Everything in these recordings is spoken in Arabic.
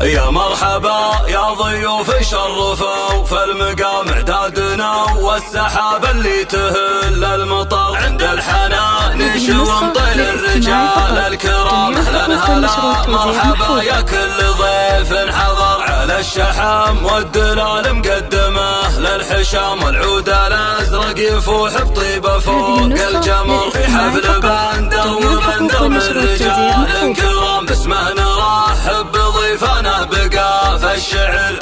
يا مرحبا يا ضيوف شرفوا في المقام اعدادنا والسحاب اللي تهل المطر عند الحنان ونطيل الرجال الكرام اهلا هلا مرحبا يا كل ضيف حضر على الشحام والدلال مقدمه للحشام والعود الازرق يفوح بطيبه فوق الجمر في حفل بندر وبندر من رجال كرام باسمه نرحب بضيفنا بقى في الشعر.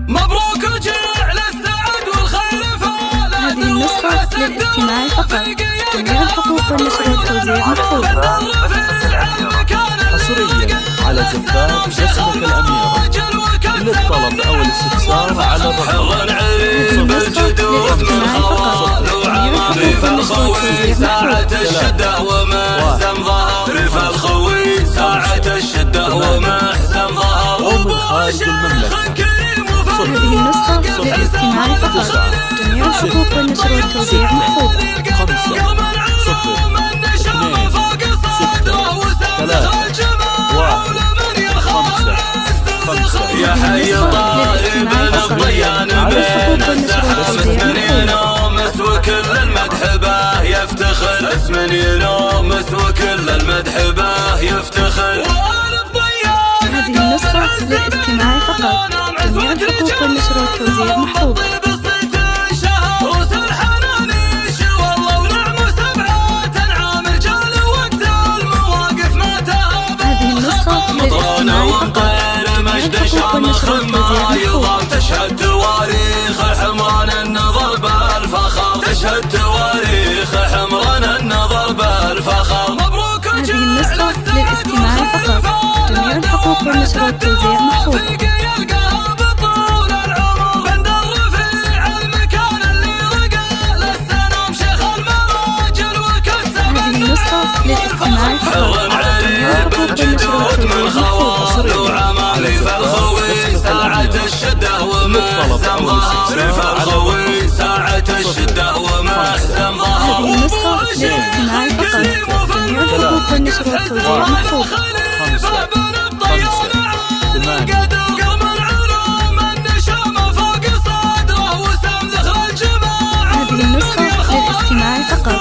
مبروك وجعل السعد والخير فالد. هذه النسخة للاستماع فقط. جميع الحقوق والنشر والتوزيع محفوظة. حصريا على زفاف نسخة الأميرة. للطلب أو الاستفسار على الرقم. هذه النسخة للاستماع فقط. جميع الحقوق والنشر والتوزيع ساعة الشدة ومحزم ظهر في الخوي ساعة الشدة ومحزم ظهر أو من خارج المملكة. هذه النسخة للاستماع فقط. جميع الحقوق والنشر والتوزيع محفوظة. 5 0 2 6 3 1 5 يا حي طالب الضيان بين السحاب اسم ينومس وكل المدح به يفتخر اسم ينومس وكل المدح به يفتخر. هذه النسخة للاستماع فقط. جميع الحقوق والنشر والتوزيع محفوظة. هذه النسخة للاستماع فقط. شامخ ما يضام تشهد تواريخ حمران النظر بالفخر تشهد تواريخ حمران النظر بالفخر. مبروك هذه النسخة للاستماع فقط. جميع الحقوق والنشر والتوزيع محفوظة. هذه النسخة للاستماع فقط. جميع الحقوق والنشر والتوزيع محفوظة. ساعة الشدة ومحزم ظهر في الخوي ساعة الشدة ومحزم ظهر. هذه النسخة للاستماع فقط. جميع الحقوق والنشر والتوزيع محفوظة. 5 5 8 هذه النسخة للاستماع فقط.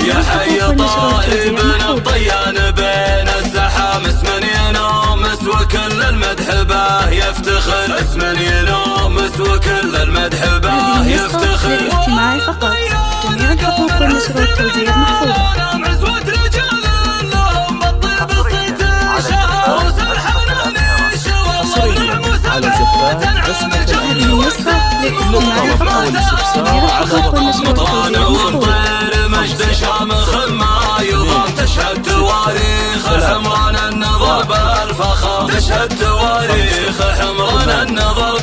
يا حي طالب الضيان بين الزحام اسم ينومس وكل المدح به يفتخر اسم ينومس وكل المدح به يفتخر. للاستماع فقط. جميع الحقوق والنشر والتوزيع محفوظة. حصريا على زفاف نسخة هذه الأميرة. النسخة للاستماع فقط. جميع الحقوق والنشر والتوزيع محفوظة. مجد شامخ ما يضام تشهد تواريخ حمران النظر بالفخر تشهد تواريخ حمران النظر